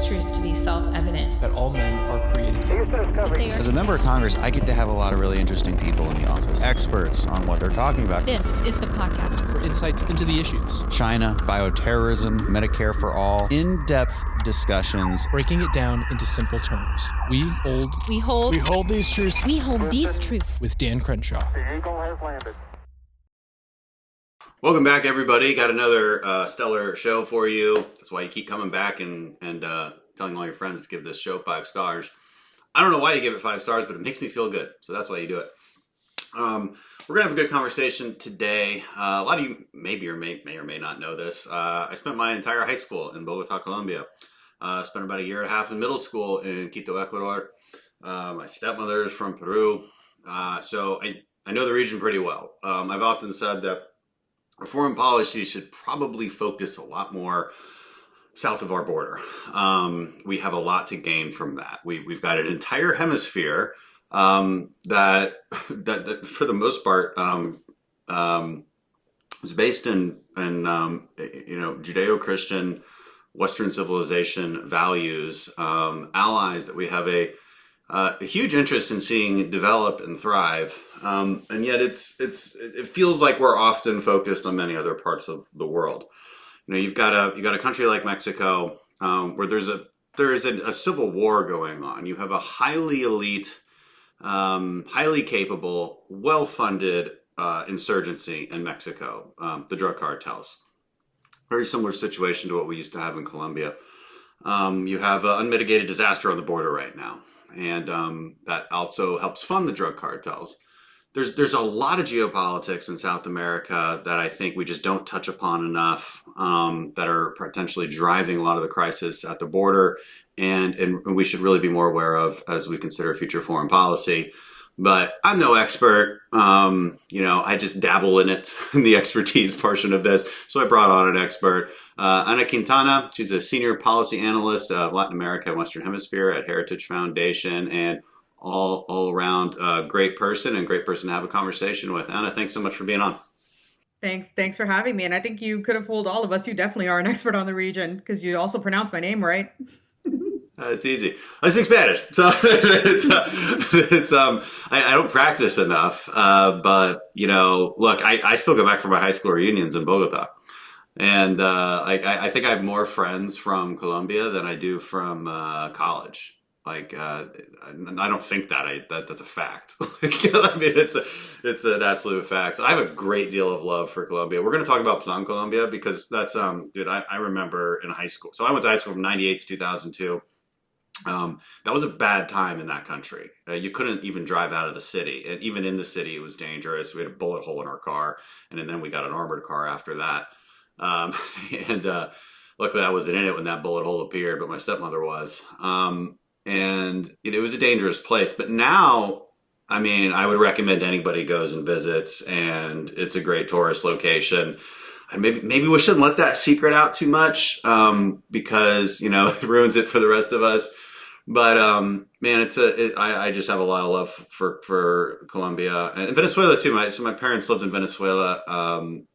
these truths to be self-evident. That all men are created equal. As a member of Congress, I get to have a lot of really interesting people in the office, experts on what they're talking about. This is the podcast For insights into the issues. China, bioterrorism, Medicare for all, in-depth discussions. Breaking it down into simple terms. We hold these truths. We hold these truths. with Dan Crenshaw. The Eagle has landed. Welcome back, everybody. Got another stellar show for you. That's why you keep coming back and telling all your friends to give this show 5 stars. I don't know why you give it 5 stars, but it makes me feel good. So that's why you do it. We're going to have a good conversation today. A lot of you may or may not know this. I spent my entire high school in Bogota, Colombia. Spent about a year and a half in middle school in Quito, Ecuador. My stepmother is from Peru. So I know the region pretty well. I've often said that our foreign policy should probably focus a lot more south of our border. We have a lot to gain from that. We've got an entire hemisphere that for the most part is based in Judeo-Christian Western civilization values, allies that we have a huge interest in seeing develop and thrive, and yet it feels like we're often focused on many other parts of the world. You've got a country like Mexico, where there is a civil war going on. You have a highly elite, highly capable, well-funded insurgency in Mexico, the drug cartels. Very similar situation to what we used to have in Colombia. You have unmitigated disaster on the border right now. And that also helps fund the drug cartels. There's a lot of geopolitics in South America that I think we just don't touch upon enough, that are potentially driving a lot of the crisis at the border, and we should really be more aware of as we consider future foreign policy. But I'm no expert. I just dabble in it, in the expertise portion of this. So I brought on an expert, Ana Quintana. She's a senior policy analyst of Latin America and Western Hemisphere at Heritage Foundation, and all around great person to have a conversation with. Ana, thanks so much for being on. Thanks for having me. And I think you could have fooled all of us. You definitely are an expert on the region because you also pronounce my name right. It's easy. I speak Spanish, so I don't practice enough. But look, I still go back for my high school reunions in Bogota, and I think I have more friends from Colombia than I do from college. I don't think that's a fact. I mean, it's an absolute fact. So I have a great deal of love for Colombia. We're going to talk about Plan Colombia because that's I remember in high school. So I went to high school from 98 to 2002. That was a bad time in that country. You couldn't even drive out of the city, and even in the city, it was dangerous. We had a bullet hole in our car, and then we got an armored car after that. Luckily, I wasn't in it when that bullet hole appeared, but my stepmother was. And it was a dangerous place. But now, I mean, I would recommend anybody goes and visits, and it's a great tourist location. And maybe we shouldn't let that secret out too much, because it ruins it for the rest of us. But man, I just have a lot of love for Colombia and Venezuela too. My parents lived in Venezuela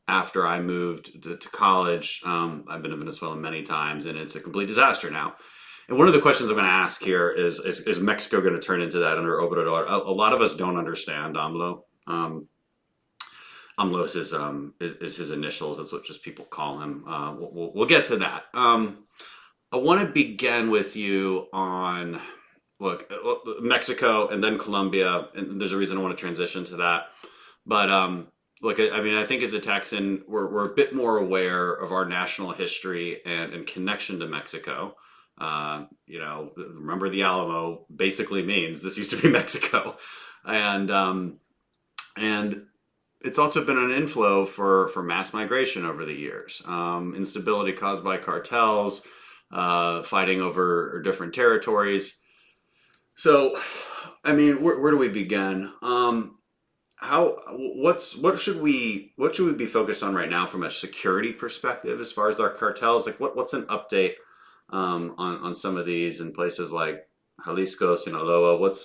after I moved to college. I've been to Venezuela many times, and it's a complete disaster now. And one of the questions I'm going to ask here is Mexico going to turn into that under Obrador? A lot of us don't understand AMLO. AMLO is his initials. That's what just people call him. We'll get to that. I want to begin with you on, Mexico and then Colombia, and there's a reason I want to transition to that. But I think as a Texan, we're a bit more aware of our national history and connection to Mexico. Remember the Alamo basically means this used to be Mexico, and it's also been an inflow for mass migration over the years. Instability caused by cartels, fighting over different territories. So, I mean, where do we begin? What should we be focused on right now from a security perspective as far as our cartels? What's an update on some of these in places like Jalisco, Sinaloa? What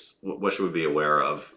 should we be aware of?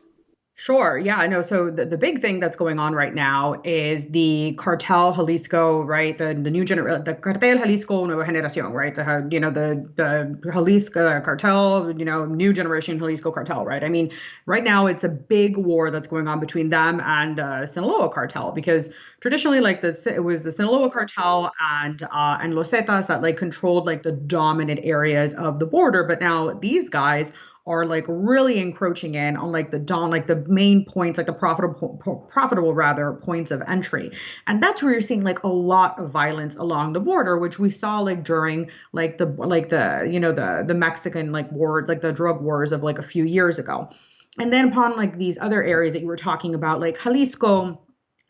Sure. Yeah. No. So the big thing that's going on right now is the cartel Jalisco, right? The new the cartel Jalisco Nueva Generación, right? The Jalisco cartel, new generation Jalisco cartel, right? I mean, right now it's a big war that's going on between them and Sinaloa cartel because traditionally, like it was the Sinaloa cartel and Los Zetas that like controlled like the dominant areas of the border, but now these guys are like really encroaching in on like the main points, like the profitable rather points of entry. And that's where you're seeing like a lot of violence along the border, which we saw like during the Mexican like wars, like the drug wars of like a few years ago. And then upon like these other areas that you were talking about, like Jalisco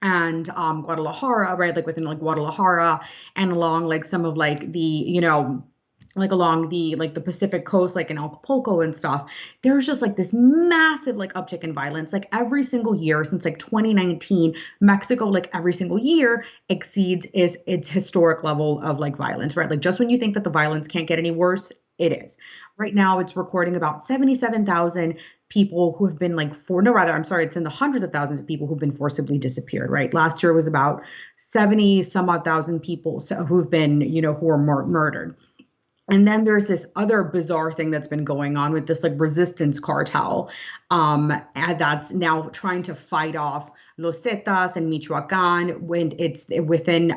and Guadalajara, right? Like within like Guadalajara and along like some of like like along the Pacific coast, like in Acapulco and stuff, there's just like this massive like uptick in violence. Like every single year since like 2019, Mexico, like every single year exceeds its historic level of like violence, right? Like just when you think that the violence can't get any worse, it is. Right now, it's recording about 77,000 people who have been like it's in the hundreds of thousands of people who've been forcibly disappeared, right? Last year was about 70 some odd thousand people who've been, who were murdered. And then there's this other bizarre thing that's been going on with this like resistance cartel, and that's now trying to fight off Los Zetas and Michoacan when it's within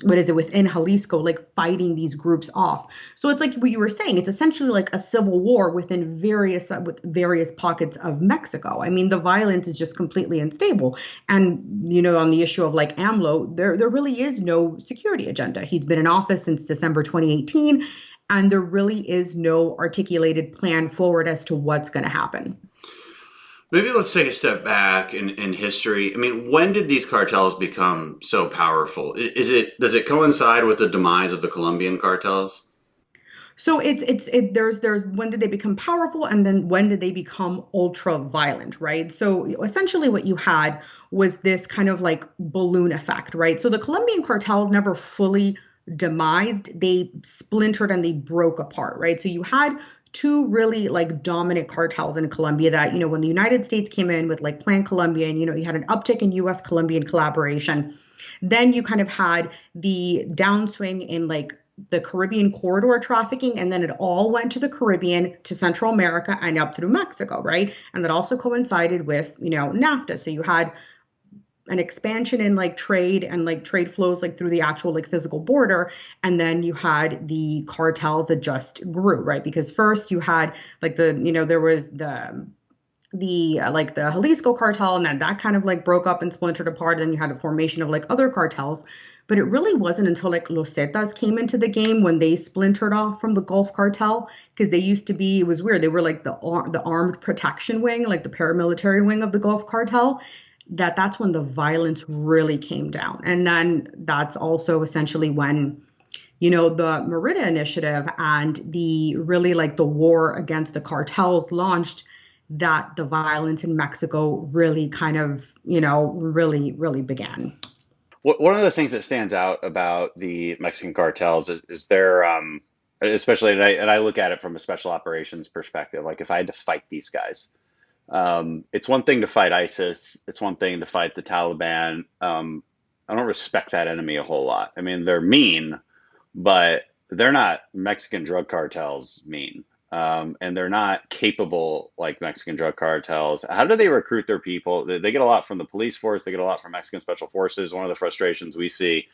within Jalisco, like fighting these groups off. So it's like what you were saying, it's essentially like a civil war within with various pockets of Mexico. I mean, the violence is just completely unstable. And on the issue of like AMLO, there really is no security agenda. He's been in office since December 2018. And there really is no articulated plan forward as to what's going to happen. Maybe let's take a step back in history. I mean, when did these cartels become so powerful? Does it coincide with the demise of the Colombian cartels? So there's when did they become powerful, and then when did they become ultra violent, right? So essentially what you had was this kind of like balloon effect, right? So the Colombian cartels never fully demised, they splintered and they broke apart, right? So you had two really like dominant cartels in Colombia that, when the United States came in with like Plan Colombia and, you had an uptick in US Colombian collaboration. Then you kind of had the downswing in like the Caribbean corridor trafficking, and then it all went to the Caribbean, to Central America, and up through Mexico, right? And that also coincided with, NAFTA. So you had an expansion in like trade and like trade flows like through the actual like physical border, and then you had the cartels that just grew, right? Because first you had like there was the Jalisco cartel, and then that kind of like broke up and splintered apart, and you had a formation of like other cartels. But it really wasn't until like Los Zetas came into the game when they splintered off from the Gulf cartel, because they used to be, it was weird, they were like the armed protection wing, like the paramilitary wing of the Gulf cartel. That's when the violence really came down. And then that's also essentially when, the Merida Initiative and the really like the war against the cartels launched, that the violence in Mexico really kind of, really, really began. One of the things that stands out about the Mexican cartels is their, especially, and I look at it from a special operations perspective, like if I had to fight these guys, it's one thing to fight ISIS. It's one thing to fight the Taliban. I don't respect that enemy a whole lot. I mean, they're mean, but they're not Mexican drug cartels mean. And they're not capable like Mexican drug cartels. How do they recruit their people? They get a lot from the police force. They get a lot from Mexican special forces. One of the frustrations we see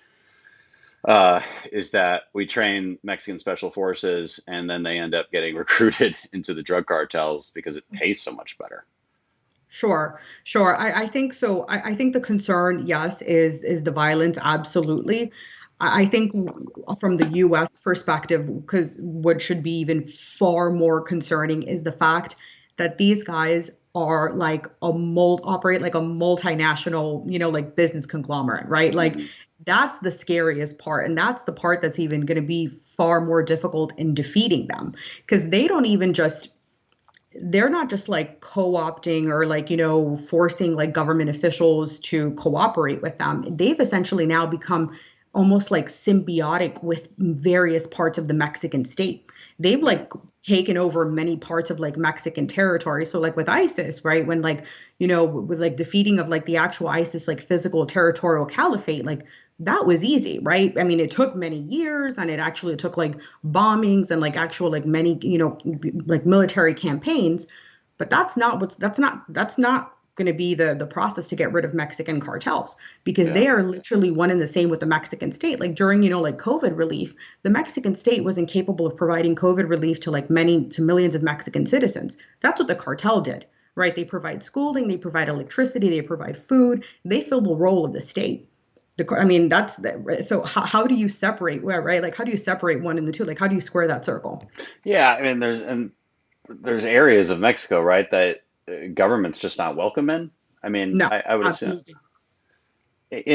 is that we train Mexican special forces and then they end up getting recruited into the drug cartels because it pays so much better. Sure. I think so. I think the concern, yes, is the violence. Absolutely. I think from the U.S. perspective, because what should be even far more concerning is the fact that these guys are like operate like a multinational, like business conglomerate, right? Like that's the scariest part. And that's the part that's even going to be far more difficult in defeating them, because they're not just like co-opting or like, forcing like government officials to cooperate with them. They've essentially now become almost like symbiotic with various parts of the Mexican state. They've like taken over many parts of like Mexican territory. So like with ISIS, right? When like, with like defeating of like the actual ISIS, like physical territorial caliphate, like that was easy, right? I mean, it took many years and it actually took like bombings and like actual like many, like military campaigns. But that's not going to be the process to get rid of Mexican cartels, because they are literally one and the same with the Mexican state. Like during, like COVID relief, the Mexican state was incapable of providing COVID relief to like millions of Mexican citizens. That's what the cartel did, right? They provide schooling, they provide electricity, they provide food, they fill the role of the state. So how do you separate, right? Like how do you separate one and the two? Like how do you square that circle? Yeah, I mean, there's areas of Mexico, right, that government's just not welcome in. I mean, No, I would assume. absolutely.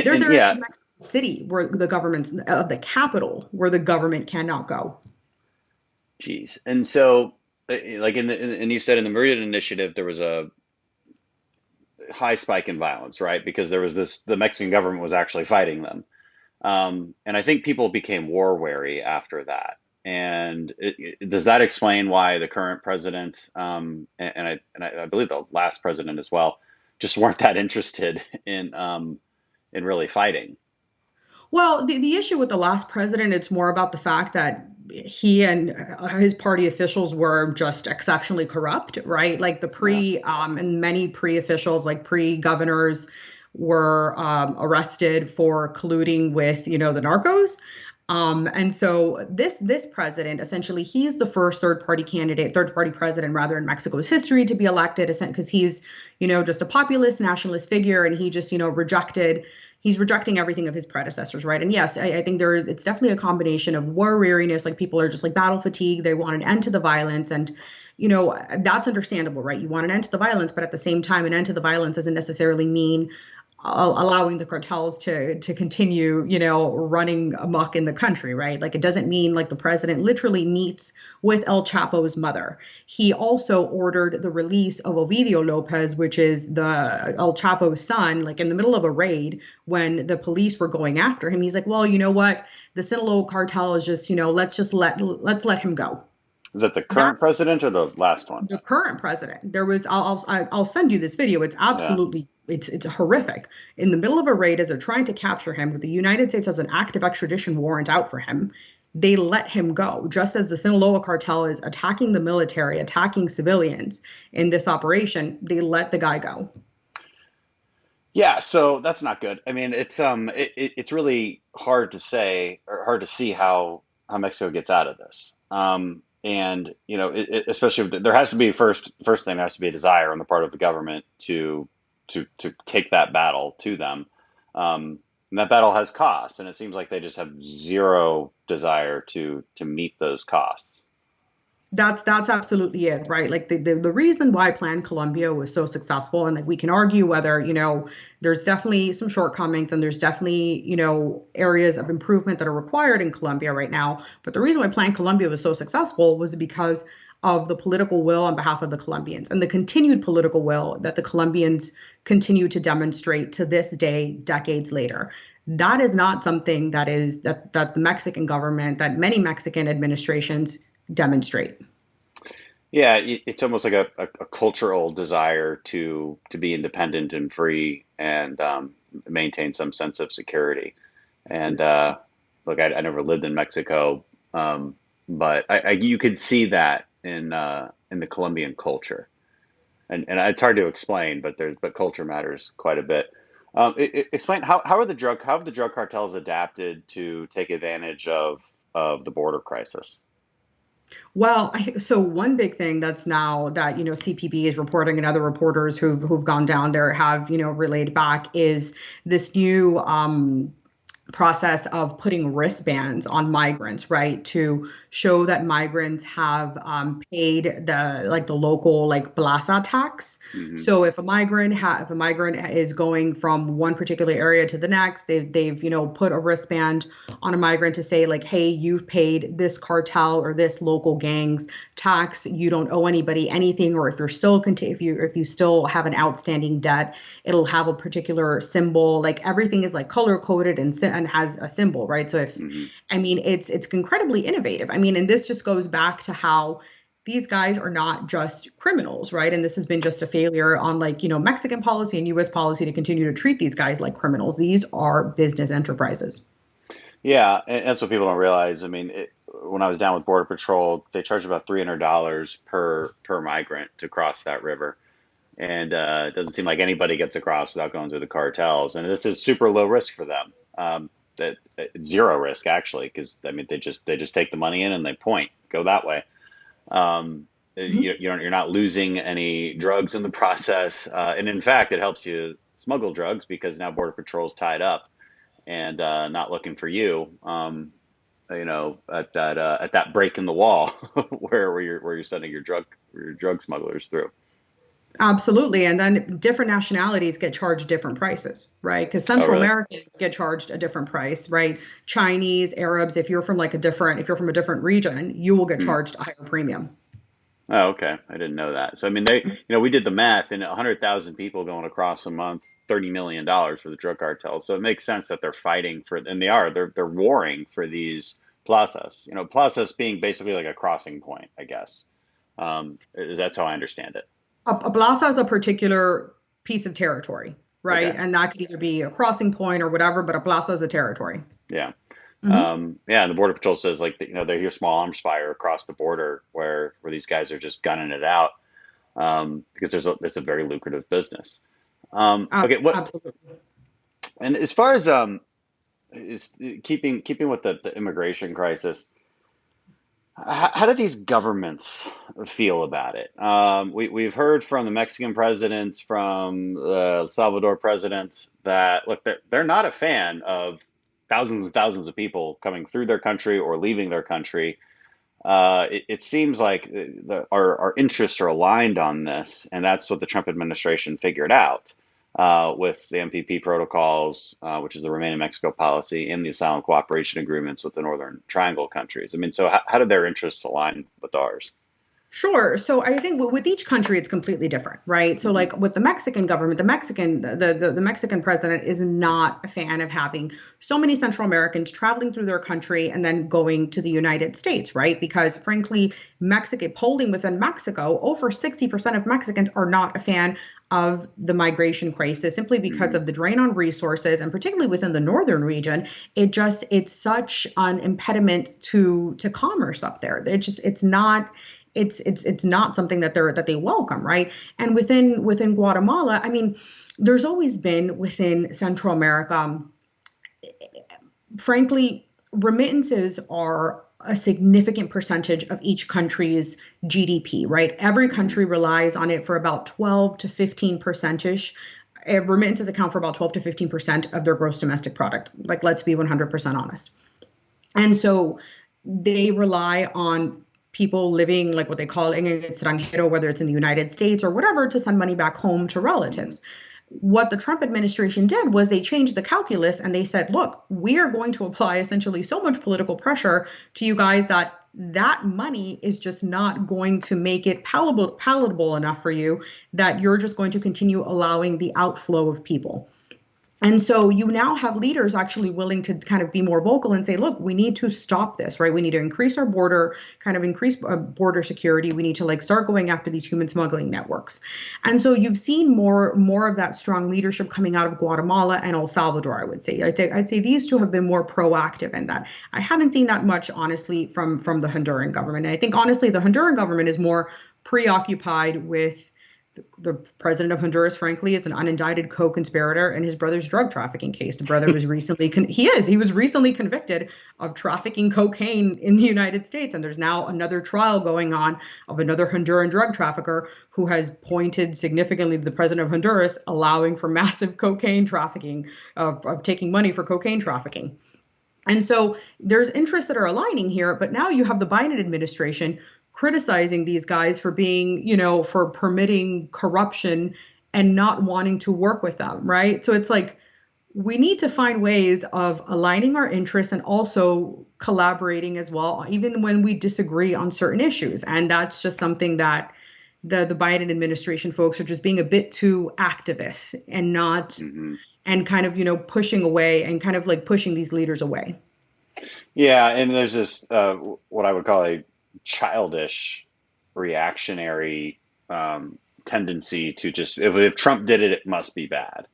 There's areas Yeah, in Mexico City where the government's of the capital where the government cannot go. geez. And so, like and you said in the Meridian Initiative, there was a high spike in violence, right? Because there was the Mexican government was actually fighting them. And I think people became war wary after that. And does that explain why the current president, and I believe the last president as well, just weren't that interested in really fighting? Well, the issue with the last president, it's more about the fact that he and his party officials were just exceptionally corrupt, right? Like Yeah. and many pre-officials, like pre-governors, were arrested for colluding with, the narcos. And so this president, essentially, he's the first third party president, rather, in Mexico's history to be elected, because he's, just a populist nationalist figure, and he just, he's rejecting everything of his predecessors, right? And yes, I think it's definitely a combination of war weariness, like people are just like battle fatigue, they want an end to the violence, and that's understandable, right? You want an end to the violence, but at the same time, an end to the violence doesn't necessarily mean allowing the cartels to continue, running amok in the country, right? Like it doesn't mean like the president literally meets with El Chapo's mother. He also ordered the release of Ovidio Lopez, which is the El Chapo's son, like in the middle of a raid when the police were going after him. He's like, well, you know what? The Sinaloa cartel is just, let's let him go. Is that the current president or the last one? The current president. There was, I'll send you this video. It's absolutely, it's horrific. In the middle of a raid, as they're trying to capture him, with the United States has an active extradition warrant out for him, they let him go. Just as the Sinaloa cartel is attacking the military, attacking civilians in this operation, they let the guy go. Yeah, so that's not good. I mean, it's really hard to say or hard to see how Mexico gets out of this. And especially there has to be first thing, there has to be a desire on the part of the government to take that battle to them. And that battle has costs, and it seems like they just have zero desire to meet those costs. That's absolutely it, right? Like the reason why Plan Colombia was so successful, and like we can argue whether, there's definitely some shortcomings and there's definitely, areas of improvement that are required in Colombia right now. But the reason why Plan Colombia was so successful was because of the political will on behalf of the Colombians and the continued political will that the Colombians continue to demonstrate to this day, decades later. That is not something that the Mexican government, that many Mexican administrations demonstrate. Yeah, it's almost like a cultural desire to be independent and free and maintain some sense of security. And look, I never lived in Mexico, but you could see that in the Colombian culture, and it's hard to explain, but culture matters quite a bit. Explain how have the drug cartels adapted to take advantage of the border crisis? Well, so one big thing that's now that, CPB is reporting and other reporters who've gone down there have, relayed back is this new process of putting wristbands on migrants, right, to show that migrants have paid the local plaza tax. Mm-hmm. So if a migrant is going from one particular area to the next, they've put a wristband on a migrant to say like, hey, you've paid this cartel or this local gang's tax, you don't owe anybody anything, or if you still have an outstanding debt, it'll have a particular symbol. Like everything is like color coded and and has a symbol, right? So if, Hmm. I mean, it's incredibly innovative. I mean, and this just goes back to how these guys are not just criminals, right? And this has been just a failure on like, Mexican policy and US policy to continue to treat these guys like criminals. These are business enterprises. Yeah, and that's what people don't realize. I mean, when I was down with Border Patrol, they charge about $300 per migrant to cross that river. And it doesn't seem like anybody gets across without going through the cartels. And this is super low risk for them. That it's zero risk actually, because I mean they just take the money in and they point, go that way. You're not losing any drugs in the process, and in fact, it helps you smuggle drugs because now Border Patrol's tied up and not looking for you. At that break in the wall where you're sending your drug smugglers through. Absolutely. And then different nationalities get charged different prices, right? Because Oh, Central really? Americans get charged a different price, right? Chinese, Arabs, if you're from if you're from a different region, you will get Hmm. charged a higher premium. Oh, okay. I didn't know that. So I mean, we did the math, and 100,000 people going across a month, $30 million for the drug cartel. So it makes sense that they're fighting for, and they're warring for these plazas. Plazas being basically like a crossing point, I guess. That's how I understand it. A plaza is a particular piece of territory, right? Okay. And that could either be a crossing point or whatever, but a plaza is a territory. Yeah. Hmm. Yeah, and the Border Patrol says like they hear small arms fire across the border where these guys are just gunning it out, because it's a very lucrative business. Okay, Absolutely. and as far as is keeping with the immigration crisis, how do these governments feel about it? We've heard from the Mexican presidents, from the El Salvador presidents, that look, they're not a fan of thousands and thousands of people coming through their country or leaving their country. It seems like our interests are aligned on this, and that's what the Trump administration figured out with the MPP protocols, which is the Remain in Mexico policy, and the asylum cooperation agreements with the Northern Triangle countries. I mean, so how did their interests align with ours? Sure. So I think with each country, it's completely different, right? So Hmm. like with the Mexican government, the Mexican president is not a fan of having so many Central Americans traveling through their country and then going to the United States, right? Because frankly, Mexican polling within Mexico, over 60% of Mexicans are not a fan of the migration crisis simply because Hmm. of the drain on resources, and particularly within the northern region, it's such an impediment to commerce up there. It's not something that they welcome, right? And within Guatemala, I mean, there's always been within Central America, frankly, remittances are a significant percentage of each country's GDP, right? Every Hmm. country relies on it for about 12 to 15 percentage. Remittances account for about 12 to 15% of their gross domestic product. Like, let's be 100% honest. And so they rely on people living like what they call en extranjero, whether it's in the United States or whatever, to send money back home to Hmm. relatives. What the Trump administration did was they changed the calculus and they said, look, we are going to apply essentially so much political pressure to you guys that money is just not going to make it palatable enough for you, that you're just going to continue allowing the outflow of people. And so you now have leaders actually willing to kind of be more vocal and say, look, we need to stop this, right? We need to increase our border, kind of increase border security. We need to like start going after these human smuggling networks. And so you've seen more of that strong leadership coming out of Guatemala and El Salvador, I would say. I'd say these two have been more proactive in that. I haven't seen that much, honestly, from the Honduran government. And I think, honestly, the Honduran government is more preoccupied with the president of Honduras, frankly, is an unindicted co-conspirator in his brother's drug trafficking case. The brother was recently he was recently convicted of trafficking cocaine in the United States, and there's now another trial going on of another Honduran drug trafficker who has pointed significantly to the president of Honduras, allowing for massive cocaine trafficking, of taking money for cocaine trafficking. And so there's interests that are aligning here, but now you have the Biden administration criticizing these guys for being, for permitting corruption and not wanting to work with them, right? So it's like we need to find ways of aligning our interests and also collaborating as well, even when we disagree on certain issues. And that's just something that the Biden administration folks are just being a bit too activist and not Hmm. and kind of, pushing away and kind of like pushing these leaders away. Yeah, and there's this what I would call a childish reactionary tendency to just if Trump did it, it must be bad,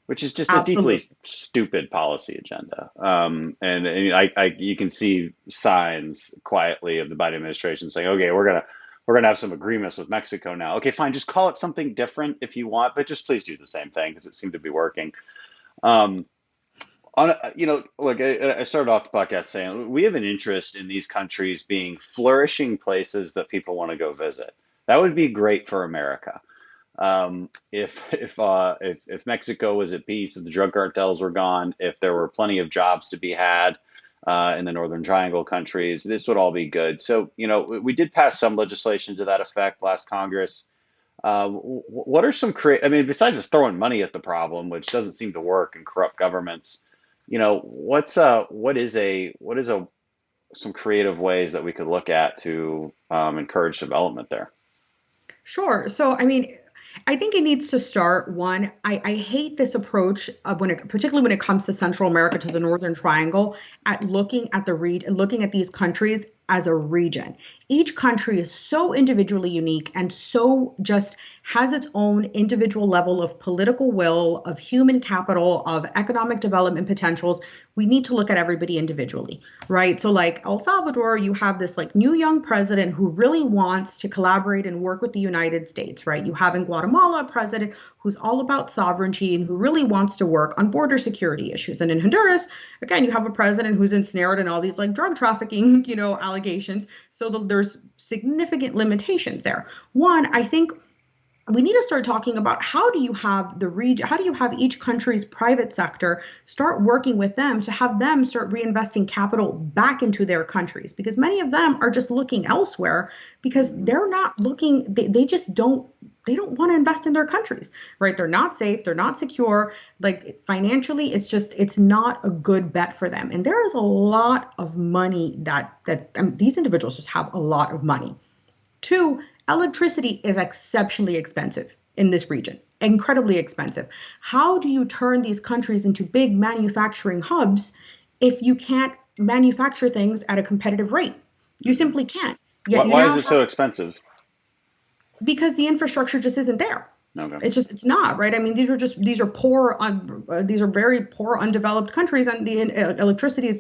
which is just a deeply Absolutely. stupid policy agenda. And you can see signs quietly of the Biden administration saying, okay, we're gonna have some agreements with Mexico now. Okay, fine, just call it something different if you want, but just please do the same thing because it seemed to be working. Um, look, I started off the podcast saying we have an interest in these countries being flourishing places that people want to go visit. That would be great for America. If Mexico was at peace, if the drug cartels were gone, if there were plenty of jobs to be had in the Northern Triangle countries, this would all be good. So, we did pass some legislation to that effect last Congress. What are some I mean, besides just throwing money at the problem, which doesn't seem to work in corrupt governments, what is some creative ways that we could look at to encourage development there? Sure. So, I mean, I think it needs to start one. I hate this approach of particularly when it comes to Central America to the Northern Triangle, at looking at these countries as a region. Each country is so individually unique and so just has its own individual level of political will, of human capital, of economic development potentials. We need to look at everybody individually, right? So like El Salvador, you have this like new young president who really wants to collaborate and work with the United States, right? You have in Guatemala a president who's all about sovereignty and who really wants to work on border security issues. And in Honduras, again, you have a president who's ensnared in all these like drug trafficking, allegations. So there's significant limitations there. One, I think we need to start talking about how do you have the region, how do you have each country's private sector start working with them to have them start reinvesting capital back into their countries, because many of them are just looking elsewhere because they're not looking, they just don't, they don't want to invest in their countries, right? They're not safe, they're not secure, like financially, it's not a good bet for them. And there is a lot of money that these individuals just have a lot of money. Two, electricity is exceptionally expensive in this region, incredibly expensive. How do you turn these countries into big manufacturing hubs if you can't manufacture things at a competitive rate? You simply can't. Yet Why is it so expensive? Because the infrastructure just isn't there. Okay. It's not, right? I mean, these are very poor, undeveloped countries, and the electricity is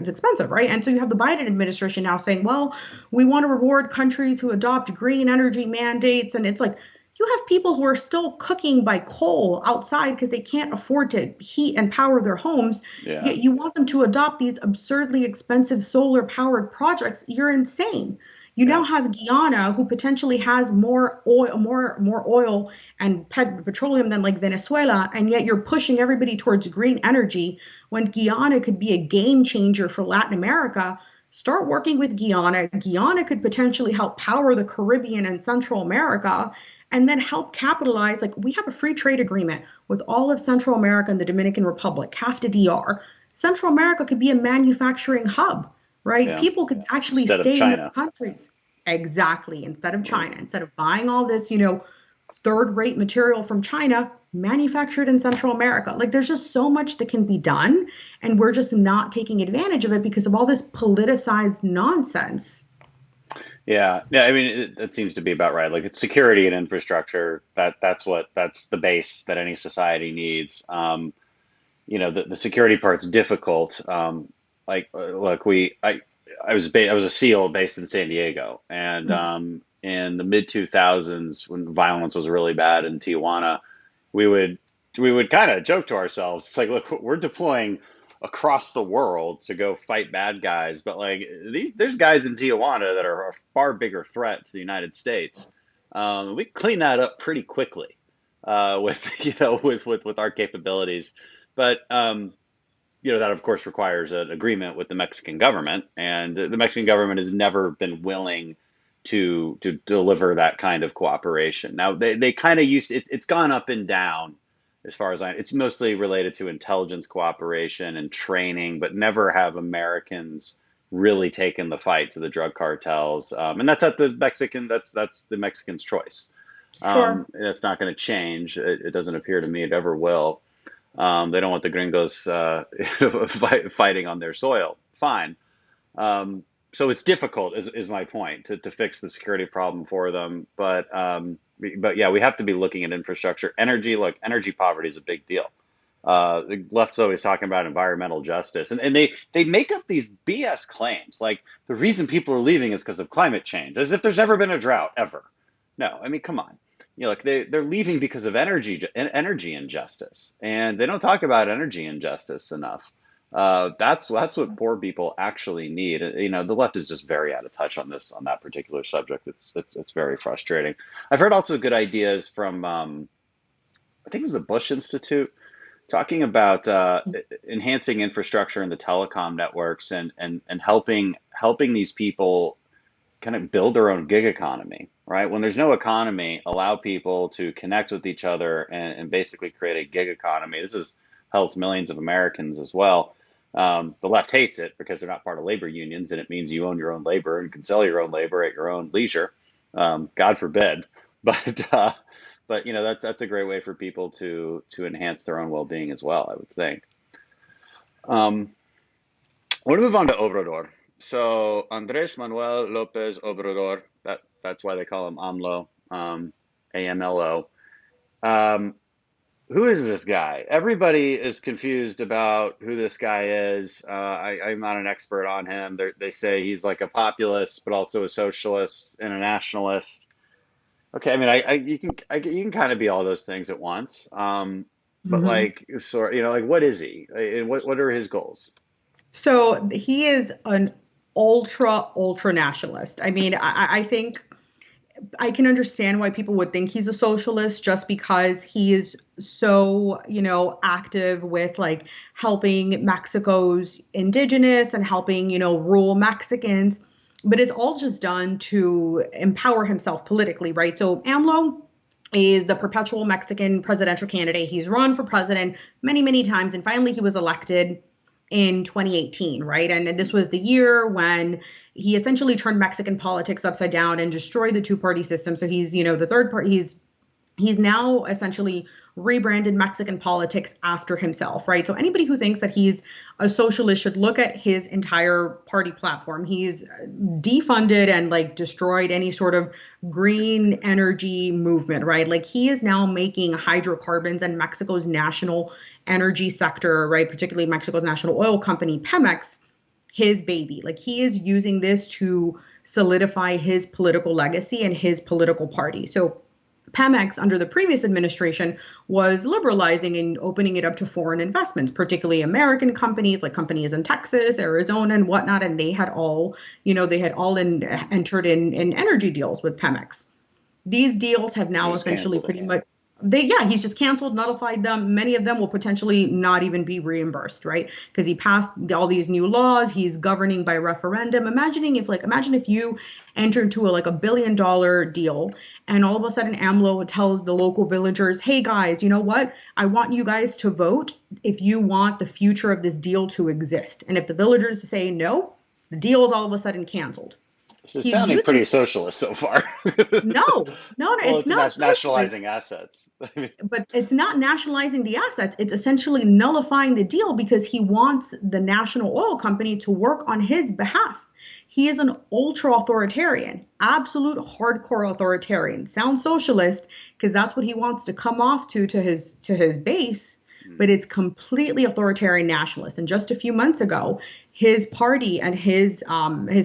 expensive, right? And so you have the Biden administration now saying, well, we want to reward countries who adopt green energy mandates. And it's like, you have people who are still cooking by coal outside because they can't afford to heat and power their homes. Yeah. Yet you want them to adopt these absurdly expensive solar powered projects. You're insane. You now have Guyana, who potentially has more oil and petroleum than like Venezuela, and yet you're pushing everybody towards green energy when Guyana could be a game changer for Latin America. Start working with Guyana. Guyana could potentially help power the Caribbean and Central America, and then help capitalize. Like, we have a free trade agreement with all of Central America and the Dominican Republic, half the DR. Central America could be a manufacturing hub. Right? Yeah. People could actually Instead of stay in China. their countries. Exactly. Instead of China, instead of buying all this, third-rate material from China, manufactured in Central America. Like, there's just so much that can be done, and we're just not taking advantage of it because of all this politicized nonsense. Yeah. I mean, that seems to be about right. Like, it's security and infrastructure. That's the base that any society needs. The security part's difficult. Look, I was a SEAL based in San Diego, and in the mid 2000s, when violence was really bad in Tijuana, we would kind of joke to ourselves. It's like, look, we're deploying across the world to go fight bad guys, but like there's guys in Tijuana that are a far bigger threat to the United States. We clean that up pretty quickly with our capabilities, but that of course requires an agreement with the Mexican government, and the Mexican government has never been willing to deliver that kind of cooperation. Now they kind of it's gone up and down as far as it's mostly related to intelligence cooperation and training, but never have Americans really taken the fight to the drug cartels. And that's the Mexicans' choice. Sure. That's not going to change. It doesn't appear to me it ever will. They don't want the gringos fighting on their soil. Fine. So it's difficult, is my point, to fix the security problem for them. But yeah, we have to be looking at infrastructure, energy. Look, energy poverty is a big deal. The left's always talking about environmental justice, and they make up these BS claims like the reason people are leaving is because of climate change, as if there's never been a drought ever. No, I mean, come on. Like they're leaving because of energy injustice, and they don't talk about energy injustice enough. That's what poor people actually need. The left is just very out of touch on that particular subject. It's very frustrating. I've heard also good ideas from I think it was the Bush Institute talking about enhancing infrastructure in the telecom networks and helping these people kind of build their own gig economy, right? When there's no economy, allow people to connect with each other and basically create a gig economy. This has helped millions of Americans as well. The left hates it because they're not part of labor unions, and it means you own your own labor and can sell your own labor at your own leisure. God forbid. But that's a great way for people to enhance their own well-being as well, I would think. I want to move on to Obrador. So Andres Manuel Lopez Obrador, that's why they call him AMLO, AMLO. Who is this guy? Everybody is confused about who this guy is. I'm not an expert on him. They say he's like a populist, but also a socialist and a nationalist. Okay, I mean, you can kind of be all those things at once. But what is he? What are his goals? So he is an ultra nationalist. I mean, I think I can understand why people would think he's a socialist just because he is so, active with like helping Mexico's indigenous and helping, rural Mexicans. But it's all just done to empower himself politically, right? So AMLO is the perpetual Mexican presidential candidate. He's run for president many, many times. And finally, he was elected in 2018, right? And this was the year when he essentially turned Mexican politics upside down and destroyed the two-party system. So he's, the third party, he's now essentially rebranded Mexican politics after himself, right? So anybody who thinks that he's a socialist should look at his entire party platform. He's defunded and like destroyed any sort of green energy movement, right? Like he is now making hydrocarbons and Mexico's national energy sector, right? Particularly Mexico's national oil company, Pemex, his baby. Like he is using this to solidify his political legacy and his political party. So Pemex under the previous administration was liberalizing and opening it up to foreign investments, particularly American companies, like companies in Texas, Arizona, and whatnot. And they had all, entered in energy deals with Pemex. These deals have now essentially pretty much he's just canceled, nullified them. Many of them will potentially not even be reimbursed, right? Because he passed all these new laws. He's governing by referendum. Imagine if you enter into a $1 billion deal and all of a sudden AMLO tells the local villagers, hey guys, you know what? I want you guys to vote if you want the future of this deal to exist. And if the villagers say no, the deal is all of a sudden canceled. It's sounding pretty socialist so far. No, Well, it's not nationalizing assets. But it's not nationalizing the assets. It's essentially nullifying the deal because he wants the national oil company to work on his behalf. He is an ultra authoritarian, absolute hardcore authoritarian. Sounds socialist because that's what he wants to come off to his base, but it's completely authoritarian nationalist. And just a few months ago, his party and his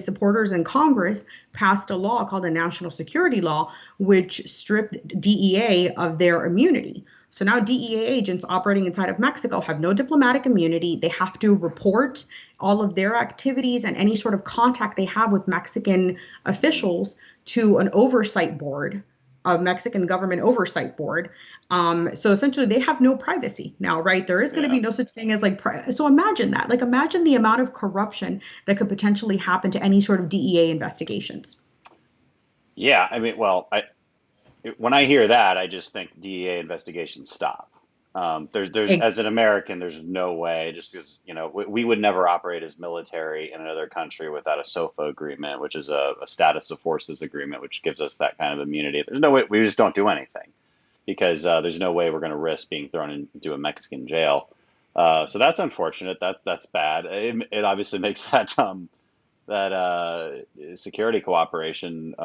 supporters in Congress passed a law called the National Security Law, which stripped DEA of their immunity. So now DEA agents operating inside of Mexico have no diplomatic immunity. They have to report all of their activities and any sort of contact they have with Mexican officials to an oversight board, a Mexican government oversight board. So essentially they have no privacy now, right? There is going to be no such thing as so imagine that, imagine the amount of corruption that could potentially happen to any sort of DEA investigations. Yeah, I mean, when I hear that, I just think DEA investigations stop. As an American, there's no way, just because, we would never operate as military in another country without a SOFA agreement, which is a status of forces agreement, which gives us that kind of immunity. There's no way, we just don't do anything. because there's no way we're going to risk being thrown into a Mexican jail. So that's unfortunate. That's bad. It obviously makes that security cooperation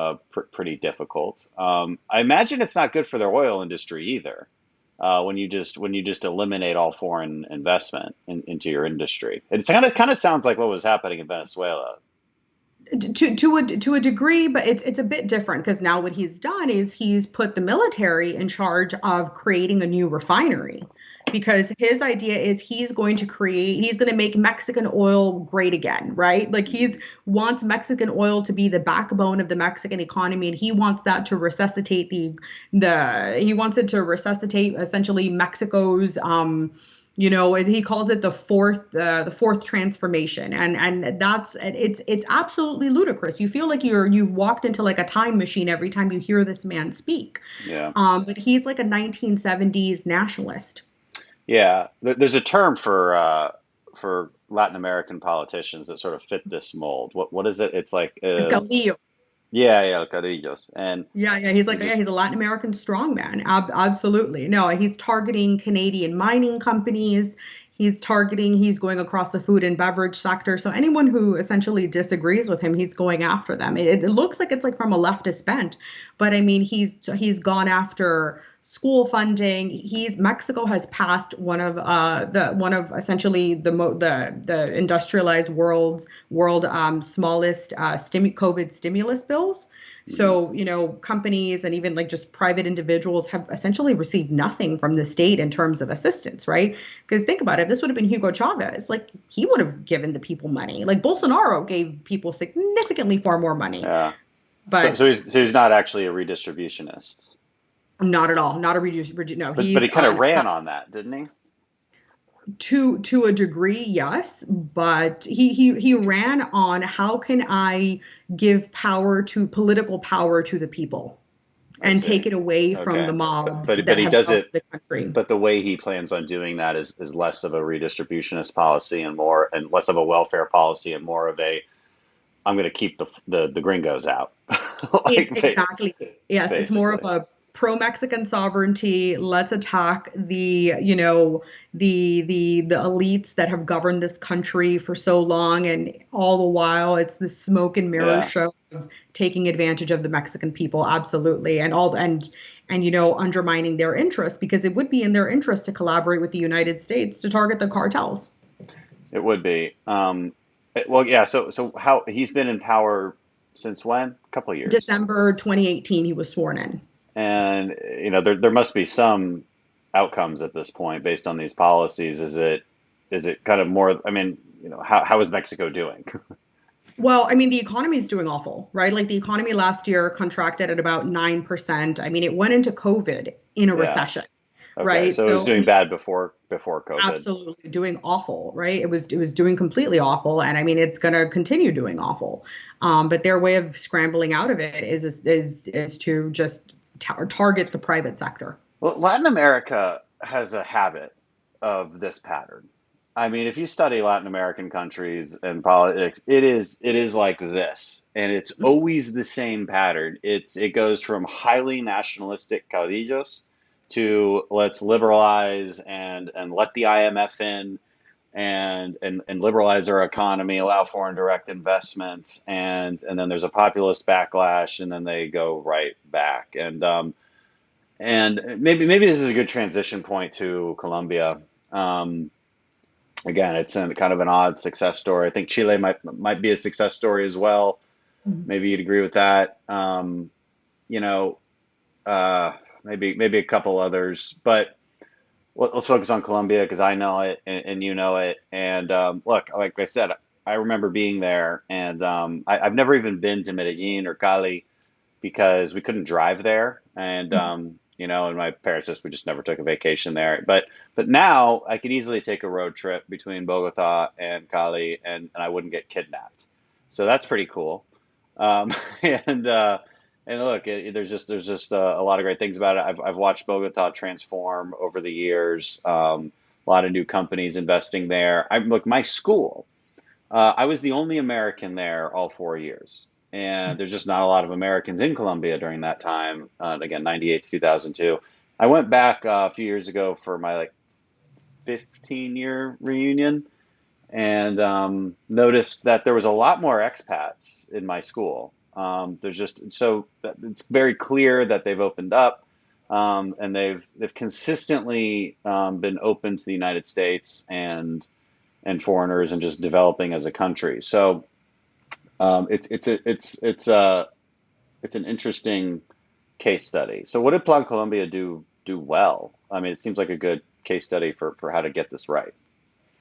pretty difficult. I imagine it's not good for their oil industry either. When you just eliminate all foreign investment into your industry, it kind of sounds like what was happening in Venezuela. To a degree, but it's a bit different because now what he's done is he's put the military in charge of creating a new refinery, because his idea is he's going to make Mexican oil great again, right? Like he's wants Mexican oil to be the backbone of the Mexican economy, and he wants that to resuscitate he wants it to resuscitate essentially Mexico's he calls it the fourth transformation, and it's absolutely ludicrous. You feel like you've walked into like a time machine every time you hear this man speak. Yeah. But he's like a 1970s nationalist. Yeah, there's a term for Latin American politicians that sort of fit this mold. What is it? It's like Caudillo. yeah, Carillos, and Yeah, he's like, just he's a Latin American strongman. Absolutely. No, he's targeting Canadian mining companies. He's going across the food and beverage sector. So anyone who essentially disagrees with him, he's going after them. It looks like it's like from a leftist bent, but I mean, he's gone after school funding. Mexico has passed one of essentially the industrialized world smallest COVID stimulus bills. So, companies and even like just private individuals have essentially received nothing from the state in terms of assistance, right? Because think about it, if this would have been Hugo Chavez, like he would have given the people money. Like Bolsonaro gave people significantly far more money. yeah. But So he's not actually a redistributionist, not at all. Not a no. but he kind of ran on that, didn't he? To a degree, yes, but he ran on how can I give political power to the people and take it away from the mobs But that he have does run it. the country. But the way he plans on doing that is less of a redistributionist policy and less of a welfare policy and more of a I'm going to keep the gringos out. It's exactly, yes, it's more of basically. a pro-Mexican sovereignty. Let's attack the elites that have governed this country for so long, and all the while it's the smoke and mirror Yeah. show of taking advantage of the Mexican people. Absolutely. And undermining their interests, because it would be in their interest to collaborate with the United States to target the cartels. It would be. Well, yeah. So how he's been in power since when? A couple of years. December 2018, he was sworn in. And there must be some outcomes at this point based on these policies. Is it kind of more? I mean, how is Mexico doing? Well, I mean, the economy is doing awful, right? Like the economy last year contracted at about 9%. I mean, it went into COVID in a Yeah. recession, Okay, right? so it was doing bad before COVID. Absolutely doing awful, right? It was doing completely awful, and I mean, it's going to continue doing awful. But their way of scrambling out of it is to just target the private sector. Well, Latin America has a habit of this pattern. I mean, if you study Latin American countries and politics, it is like this, and it's always the same pattern. It goes from highly nationalistic caudillos to let's liberalize and let the IMF in and liberalize our economy, allow foreign direct investment, and then there's a populist backlash, and then they go right back. And maybe this is a good transition point to Colombia. Again, it's kind of an odd success story. I think Chile might be a success story as well. Maybe you'd agree with that. Maybe a couple others, but let's focus on Colombia because I know it and you know it. And look, like I said, I remember being there, and I've never even been to Medellin or Cali because we couldn't drive there, and and my parents we just never took a vacation there. But now I could easily take a road trip between Bogota and Cali, and I wouldn't get kidnapped. So that's pretty cool. And look, there's just a lot of great things about it. I've watched Bogota transform over the years. A lot of new companies investing there. Look, my school. I was the only American there all 4 years. And there's just not a lot of Americans in Colombia during that time. Again, 98 to 2002. I went back a few years ago for my like 15-year reunion, and noticed that there was a lot more expats in my school. There's just so it's very clear that they've opened up, and they've consistently been open to the United States and foreigners and just developing as a country. So it's an interesting case study. So what did Plan Colombia do well? I mean, it seems like a good case study for how to get this right.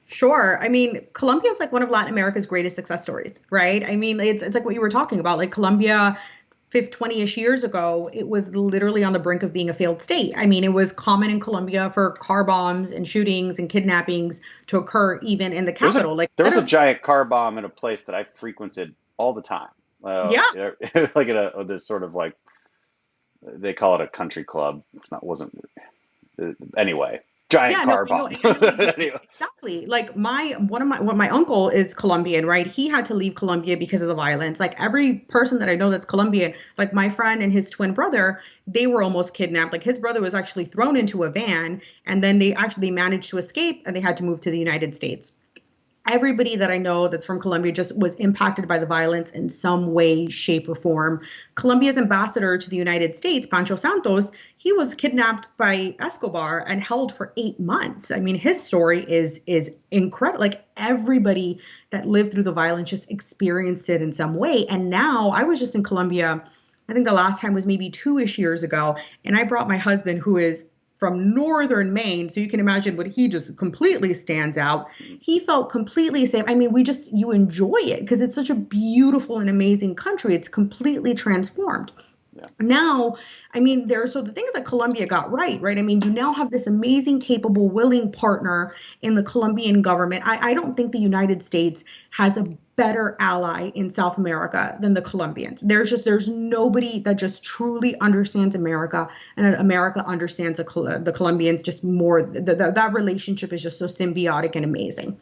Sure. I mean, Colombia is like one of Latin America's greatest success stories, right? I mean, it's like what you were talking about. Like Colombia, 20-ish years ago, it was literally on the brink of being a failed state. I mean, it was common in Colombia for car bombs and shootings and kidnappings to occur even in the capital. Like There was a giant car bomb in a place that I frequented all the time. yeah, Like at this sort of like they call it a country club. It's not wasn't anyway. Giant yeah, no, car you know, bomb. Anyway. exactly. Like my uncle is Colombian, right? He had to leave Colombia because of the violence. Like every person that I know that's Colombian, like my friend and his twin brother, they were almost kidnapped. Like his brother was actually thrown into a van, and then they actually managed to escape, and they had to move to the United States. Everybody that I know that's from Colombia just was impacted by the violence in some way, shape, or form. Colombia's ambassador to the United States, Pancho Santos, he was kidnapped by Escobar and held for 8 months. I mean, his story is incredible. Like everybody that lived through the violence just experienced it in some way. And now I was just in Colombia. I think the last time was maybe 2-ish years ago, and I brought my husband, who is from northern Maine, so you can imagine what he just completely stands out. He felt completely safe. I mean, you enjoy it because it's such a beautiful and amazing country. It's completely transformed. Yeah. Now, I mean, so the things that Colombia got right? I mean, you now have this amazing, capable, willing partner in the Colombian government. I don't think the United States has a better ally in South America than the Colombians. There's nobody that just truly understands America, and that America understands the Colombians just more. That relationship is just so symbiotic and amazing.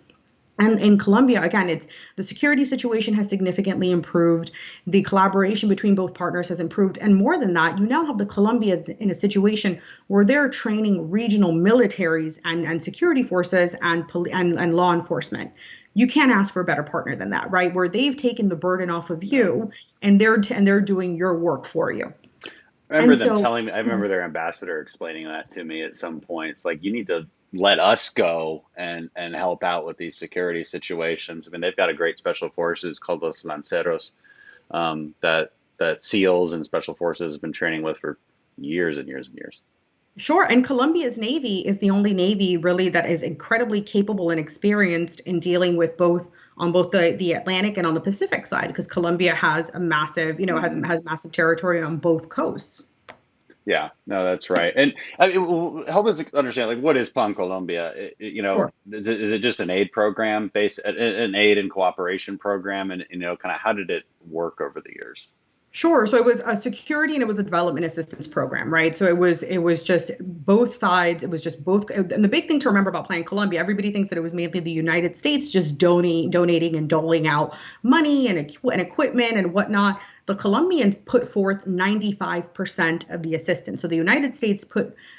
And in Colombia, again, it's the security situation has significantly improved. The collaboration between both partners has improved. And more than that, you now have the Colombians in a situation where they're training regional militaries and security forces and law enforcement. You can't ask for a better partner than that, right? Where they've taken the burden off of you, and they're doing your work for you. I remember them telling me, I remember their ambassador explaining that to me at some point. It's like, you need to let us go and help out with these security situations. I mean, they've got a great special forces called Los Lanceros, that SEALs and special forces have been training with for years and years and years. Sure. And Colombia's Navy is the only Navy really that is incredibly capable and experienced in dealing with both the Atlantic and on the Pacific side, because Colombia has a massive, has massive territory on both coasts. Yeah, no, that's right. And I mean, help us understand, like, what is Plan Colombia? Sure. Is it just an aid program an aid and cooperation program? And, kind of how did it work over the years? Sure. So it was a security and it was a development assistance program, right? So it was just both sides. It was just both. And the big thing to remember about Plan Colombia, everybody thinks that it was mainly the United States just donating and doling out money and equipment and whatnot. The Colombians put forth 95% of the assistance. So the United States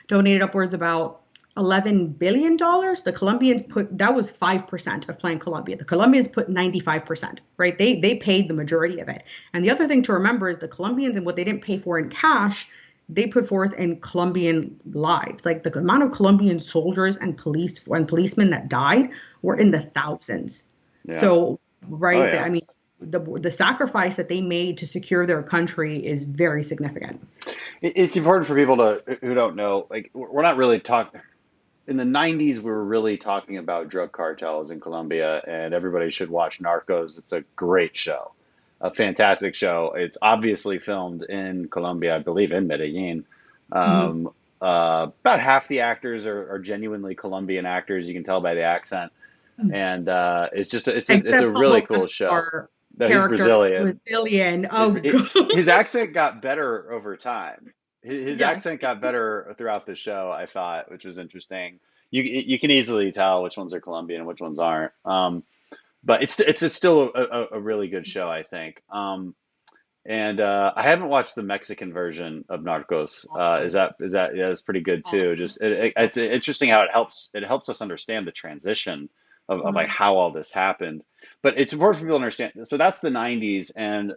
donated upwards about $11 billion. The Colombians that was 5% of Plan Colombia. The Colombians put 95%, right? They paid the majority of it. And the other thing to remember is the Colombians, and what they didn't pay for in cash, they put forth in Colombian lives. Like the amount of Colombian soldiers and policemen that died were in the thousands. Yeah. So, right. Oh, yeah. I mean, the sacrifice that they made to secure their country is very significant. It's important for people who don't know, like, we're not really talking. In the 90s, we were really talking about drug cartels in Colombia, and everybody should watch Narcos. It's a great show, a fantastic show. It's obviously filmed in Colombia, I believe in Medellin. About half the actors are genuinely Colombian actors. You can tell by the accent. And it's a really cool show. No, he's Brazilian. Oh, God. His accent got better over time. His accent got better throughout the show, I thought, which was interesting. You can easily tell which ones are Colombian and which ones aren't. But it's still a really good show, I think. And I haven't watched the Mexican version of Narcos. Awesome. Yeah, it's pretty good too. Awesome. Just it's interesting how it helps us understand the transition of like Mhm. how all this happened. But it's important for people to understand. So that's the 90s, and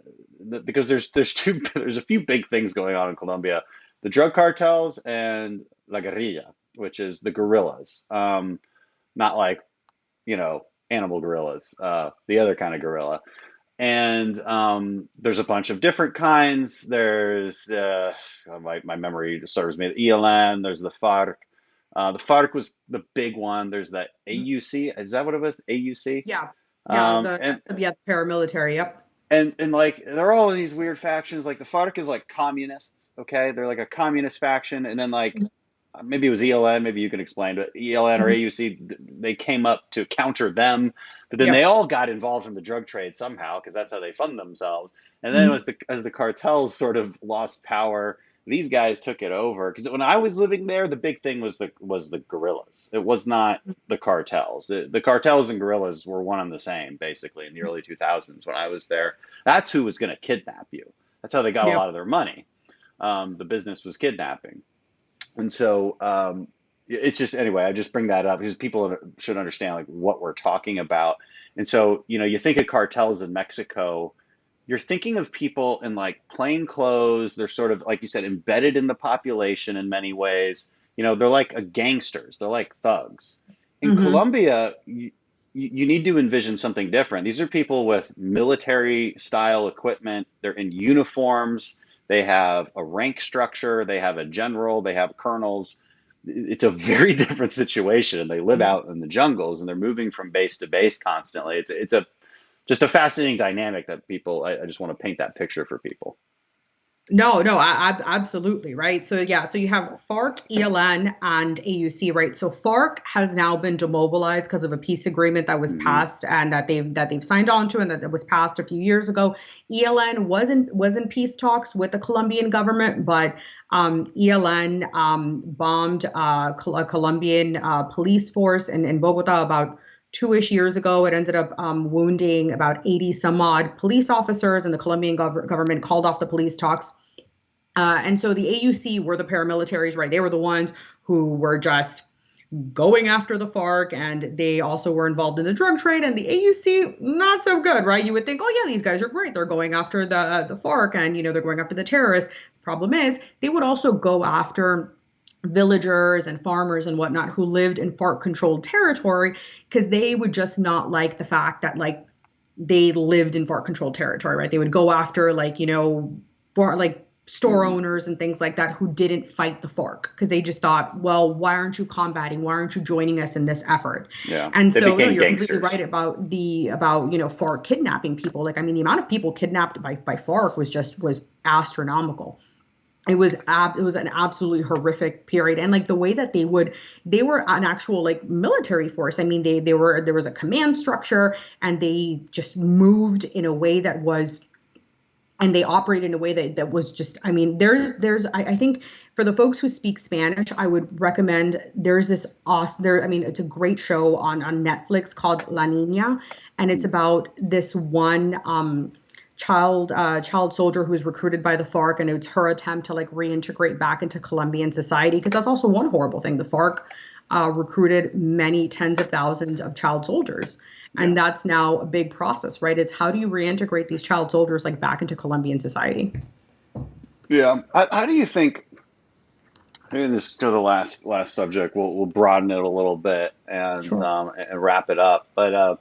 because there's a few big things going on in Colombia, the drug cartels and la guerrilla, which is the guerrillas. Not like animal gorillas, the other kind of gorilla. And there's a bunch of different kinds. There's my memory serves me. The ELN. There's the FARC. The FARC was the big one. There's the AUC. Is that what it was? AUC. Yeah. Yeah. Um, and The paramilitary. Yep. and like they're all in these weird factions. Like the FARC is like communists. Okay, they're like a communist faction, and then like maybe it was ELN, maybe you can explain, but ELN or Mhm. AUC, they came up to counter them, but then they Yep. all got involved in the drug trade somehow because that's how they fund themselves. And then Mhm. as the cartels sort of lost power, these guys took it over. Because when I was living there, the big thing was the guerrillas. It was not the cartels. The cartels and guerrillas were one and the same basically in the early 2000s when I was there. That's who was going to kidnap you. That's how they got a Yep. lot of their money. The business was kidnapping. And so it's just anyway, I just bring that up because people should understand like what we're talking about. And so, you think of cartels in Mexico, you're thinking of people in like plain clothes. They're sort of, like you said, embedded in the population in many ways. They're like gangsters. They're like thugs. In Mhm. Colombia, you need to envision something different. These are people with military style equipment. They're in uniforms. They have a rank structure. They have a general. They have colonels. It's a very different situation. They live out in the jungles and they're moving from base to base constantly. It's just a fascinating dynamic that I just want to paint that picture for people. No, no, absolutely, right? So yeah, so you have FARC, ELN, and AUC, right? So FARC has now been demobilized because of a peace agreement that was Hmm. passed and that they've signed on to and that was passed a few years ago. ELN wasn't peace talks with the Colombian government, but ELN bombed a Colombian police force in Bogota about 2-ish years ago. It ended up wounding about 80 some odd police officers, and the Colombian government called off the police talks. And so the AUC were the paramilitaries, right? They were the ones who were just going after the FARC, and they also were involved in the drug trade. And the AUC, not so good, right? You would think, oh yeah, these guys are great. They're going after the FARC, and they're going after the terrorists. Problem is, they would also go after villagers and farmers and whatnot who lived in FARC controlled territory because they would just not like the fact that like they lived in FARC controlled territory, right? They would go after for like store Hmm. owners and things like that who didn't fight the FARC because they just thought, well, why aren't you combating? Why aren't you joining us in this effort? Yeah, And they so, no, became you're completely right gangsters. about FARC kidnapping people. Like, I mean, the amount of people kidnapped by FARC was astronomical. It was an absolutely horrific period, and like the way that they were an actual like military force. I mean, there was a command structure, and they just moved in a way that was, and they operated in a way that was just, I mean, I think for the folks who speak Spanish, I would recommend, there's this awesome there I mean, it's a great show on Netflix called La Nina, and it's about this one child soldier who was recruited by the FARC, and it's her attempt to like reintegrate back into Colombian society, because that's also one horrible thing. The FARC recruited many tens of thousands of child soldiers, Yeah. and that's now a big process, right? It's how do you reintegrate these child soldiers like back into Colombian society? Yeah. How do you think? And this is to the last subject. We'll broaden it a little bit Sure. and wrap it up. But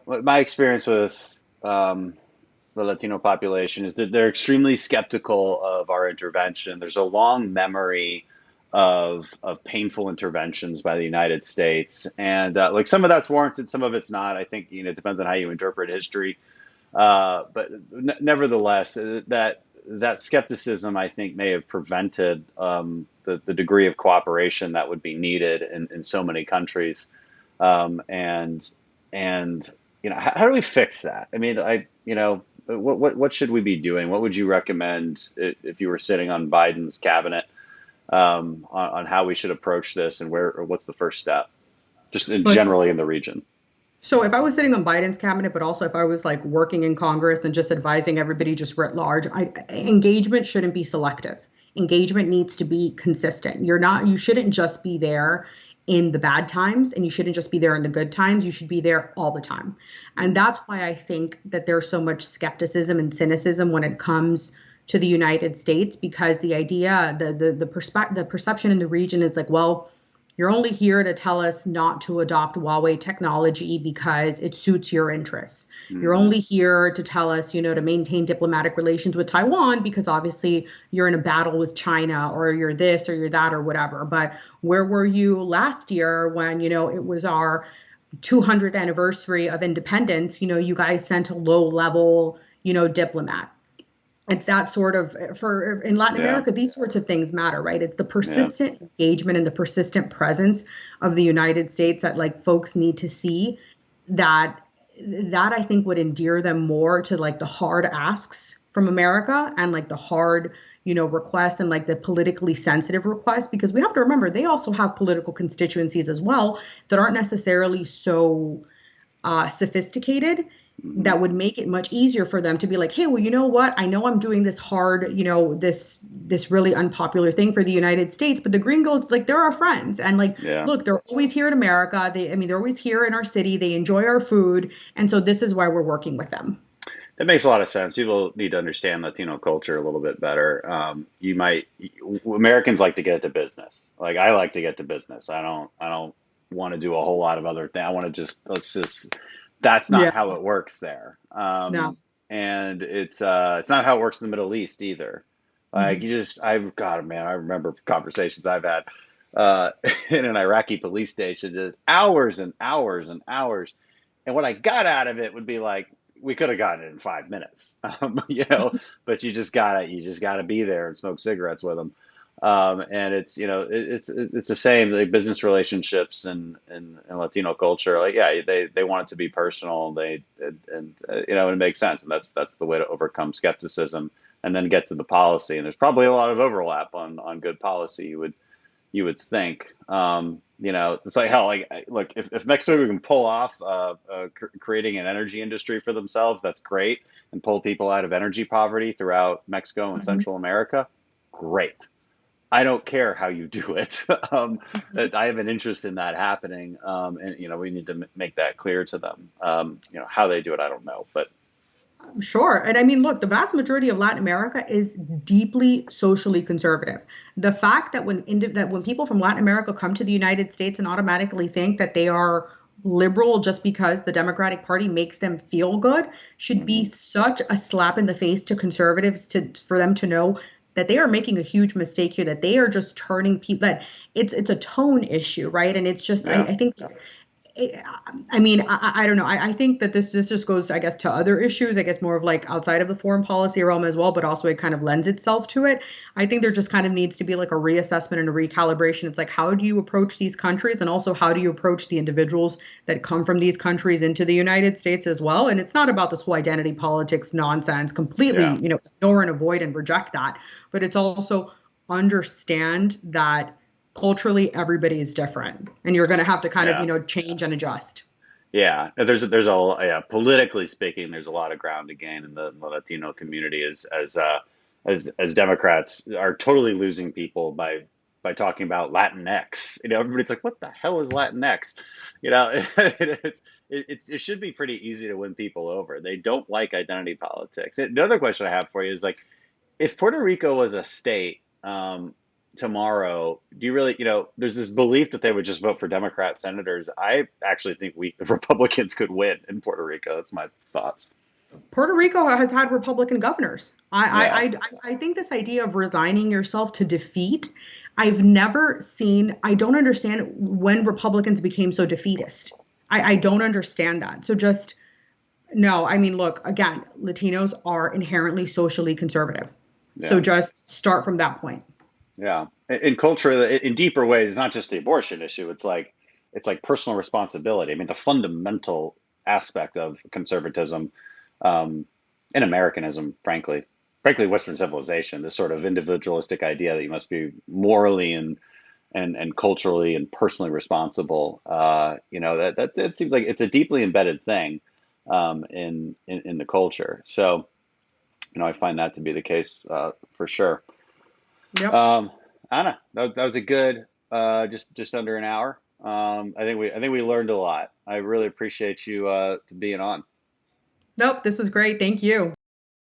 my experience with the Latino population is that they're extremely skeptical of our intervention. There's a long memory of painful interventions by the United States, and like some of that's warranted, some of it's not. I think it depends on how you interpret history. But nevertheless, that skepticism, I think, may have prevented the degree of cooperation that would be needed in so many countries. And how do we fix that? I mean, what should we be doing? What would you recommend if you were sitting on Biden's cabinet, on how we should approach this, and what's the first step, just But generally in the region? So if I was sitting on Biden's cabinet, but also if I was like working in Congress and just advising everybody just writ large, engagement shouldn't be selective. Engagement needs to be consistent. You shouldn't just be there in the bad times and you shouldn't just be there in the good times. You should be there all the time. And that's why I think that there's so much skepticism and cynicism when it comes to the United States, because the idea, the perception in the region is like, well, you're only here to tell us not to adopt Huawei technology because it suits your interests. You're only here to tell us, to maintain diplomatic relations with Taiwan because obviously you're in a battle with China, or you're this or you're that or whatever. But where were you last year when, it was our 200th anniversary of independence? You guys sent a low level, diplomat. It's that sort of, in Latin America, these sorts of things matter, right? It's the persistent engagement and the persistent presence of the United States that like folks need to see, that I think would endear them more to like the hard asks from America and like the hard, requests and like the politically sensitive requests, because we have to remember they also have political constituencies as well that aren't necessarily so sophisticated, that would make it much easier for them to be like, hey, well, you know what? I know I'm doing this hard, this really unpopular thing for the United States, but the gringos, like, they're our friends. And like, look, they're always here in America. They're always here in our city. They enjoy our food. And so this is why we're working with them. That makes a lot of sense. People need to understand Latino culture a little bit better. Americans like to get to business. Like, I like to get to business. I don't want to do a whole lot of other things. I want to that's not how it works there. No. And it's not how it works in the Middle East either. Like, I remember conversations I've had in an Iraqi police station, just hours and hours and hours. And what I got out of it would be like, we could have gotten it in 5 minutes, but you just gotta be there and smoke cigarettes with them. And it's the same, like business relationships and Latino culture. Like, they want it to be personal. It makes sense. And that's the way to overcome skepticism and then get to the policy. And there's probably a lot of overlap on good policy. You would think, it's like, hell, like, look, if Mexico can pull off creating an energy industry for themselves, that's great. And pull people out of energy poverty throughout Mexico and Central America, great. I don't care how you do it. I have an interest in that happening. And we need to make that clear to them. How they do it, I don't know, but. Sure. And I mean, look, the vast majority of Latin America is deeply socially conservative. The fact that when people from Latin America come to the United States and automatically think that they are liberal just because the Democratic Party makes them feel good should be such a slap in the face to conservatives, for them to know that they are making a huge mistake here, that they are just turning people, that it's a tone issue, right? And it's just, I think, I don't know. I think that this just goes, I guess, to other issues, I guess, more of like outside of the foreign policy realm as well, but also it kind of lends itself to it. I think there just kind of needs to be like a reassessment and a recalibration. It's like, how do you approach these countries? And also, how do you approach the individuals that come from these countries into the United States as well? And it's not about this whole identity politics nonsense, completely, ignore and avoid and reject that. But it's also understand that culturally everybody is different, and you're going to have to kind of change and adjust. There's politically speaking, there's a lot of ground to gain in the Latino community as Democrats are totally losing people by talking about Latinx. Everybody's like, what the hell is Latinx? It should be pretty easy to win people over. They don't like identity politics. The other question I have for you is, like, if Puerto Rico was a state tomorrow, do you really, there's this belief that they would just vote for Democrat senators. I actually think the Republicans could win in Puerto Rico. That's my thoughts. Puerto Rico has had Republican governors. I think this idea of resigning yourself to defeat, I've never seen, I don't understand when Republicans became so defeatist. I don't understand that. So just, no, I mean, look, again, Latinos are inherently socially conservative. So just start from that point. Yeah. In culture, in deeper ways, it's not just the abortion issue. It's like personal responsibility. I mean, the fundamental aspect of conservatism and Americanism, frankly, Western civilization, this sort of individualistic idea that you must be morally and and culturally and personally responsible. That seems like it's a deeply embedded thing in the culture. So, I find that to be the case for sure. Yep. Anna, that was a good just under an hour. I think we learned a lot. I really appreciate you being on. Nope, this was great. Thank you.